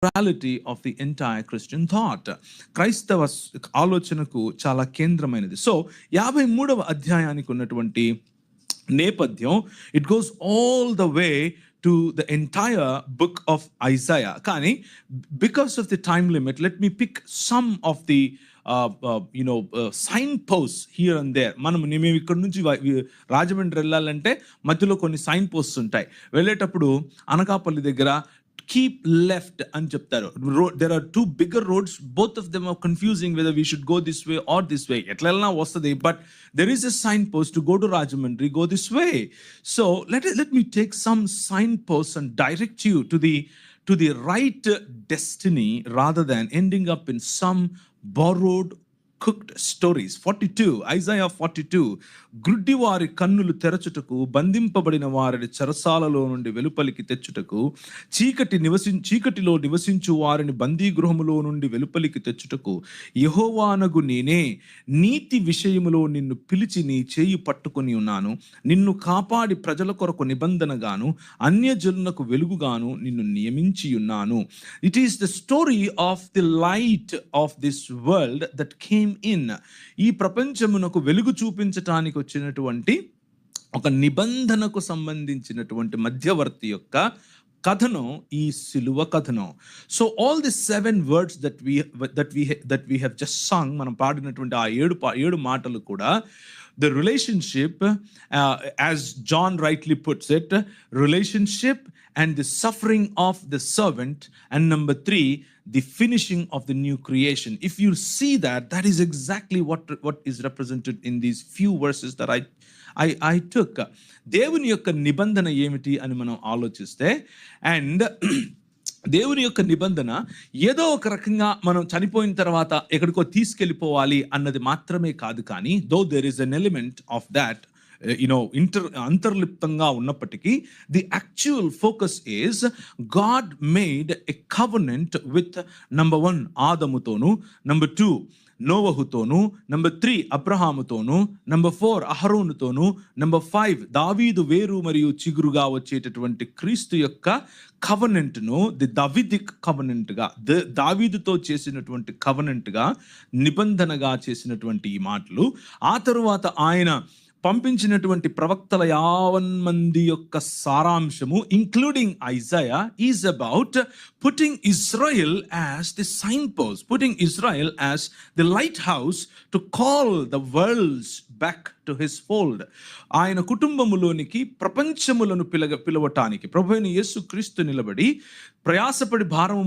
centrality of the entire Christian thought. క్రైస్తవ ఆలోచనకు చాలా కేంద్రమైనది. సో 53వ అధ్యాయానికి ఉన్నటువంటి నేపథ్యం, it goes all the way to the entire book of Isaiah. కానీ because of the time limit, let me pick some of the sign post here and there. మేము ఇక్కడ నుంచి రాజమండ్రి వెళ్ళాలంటే మధ్యలో కొన్ని సైన్ పోస్ట్స్ ఉంటాయి. వెళ్ళేటప్పుడు అనకాపల్లి దగ్గర కీప్ లెఫ్ట్ అని చెప్తారు. There are two bigger roads, both of them are confusing whether we should go this way or this way. ఎట్లా వెళ్ళినా వస్తుంది, but there is a sign post to go to Rajahmundry, go this way. So let me take some sign post and direct you to the right destiny rather than ending up in some borrowed cooked stories. 42, Isaiah 42, గ్రుడ్డి వారి కన్నులు తెరచుటకు, బంధింపబడిన వారిని చెరసాలలో నుండి వెలుపలికి తెచ్చుటకు, చీకటిలో నివసించు వారిని బందీ గృహములో నుండి వెలుపలికి తెచ్చుటకు, యెహోవానగు నేనే నీతి విషయములో నిన్ను పిలిచి నీ చేయి పట్టుకొని ఉన్నాను. నిన్ను కాపాడి ప్రజల కొరకు నిబంధనగాను అన్యజనులకు వెలుగుగాను నిన్ను నియమించి ఉన్నాను. It is the story of the light of this world that came in. ఈ ప్రపంచమునకు వెలుగు చూపించటానికి వచ్చినటువంటి ఒక నిబంధనకు సంబంధించినటువంటి మధ్యవర్తి యొక్క కథనం ఈ సిలువ కథనం. So all the 7 words that we have just sung, మనం పాడినటువంటి ఆ 7 మాటలు కూడా, the relationship, as John rightly puts it, relationship and the suffering of the servant, and number 3, the finishing of the new creation. If you see that is exactly what is represented in these few verses that I took. దేవుని యొక్క నిబంధన ఏమిటి అని మనం ఆలోచిస్తే, and దేవుని యొక్క నిబంధన ఏదో ఒక రకంగా మనం చనిపోయిన తర్వాత ఎక్కడికో తీసుకెళ్ళిపోవాలి అన్నది మాత్రమే కాదు. కానీ though there is an element of that అంతర్లిప్తంగా ఉన్నప్పటికీ, the actual focus is God made a covenant with number 1 ఆదముతోను, నంబర్ 2 నోవహుతోను, నంబర్ 3 అబ్రహాముతోను, నంబర్ 4 అహరోనుతోను, నంబర్ 5 దావీదు వేరు మరియు చిగురుగా వచ్చేటటువంటి క్రీస్తు యొక్క కవెనెంట్ను ది దావిదిక్ కవెనెంట్గా, దావీదుతో చేసినటువంటి కవెనెంట్గా, నిబంధనగా చేసినటువంటి ఈ మాటలు. ఆ తరువాత ఆయన పంపించినటువంటి ప్రవక్తల 50 మంది యొక్క సారాంశము, including Isaiah, is about putting Israel as the sign post, putting Israel as the lighthouse to call the worlds back to his fold. ఆయన కుటుంబములోనికి ప్రపంచములను పిలవటానికి ప్రభువైన యేసు క్రీస్తు నిలబడి ప్రయాసపడి భారము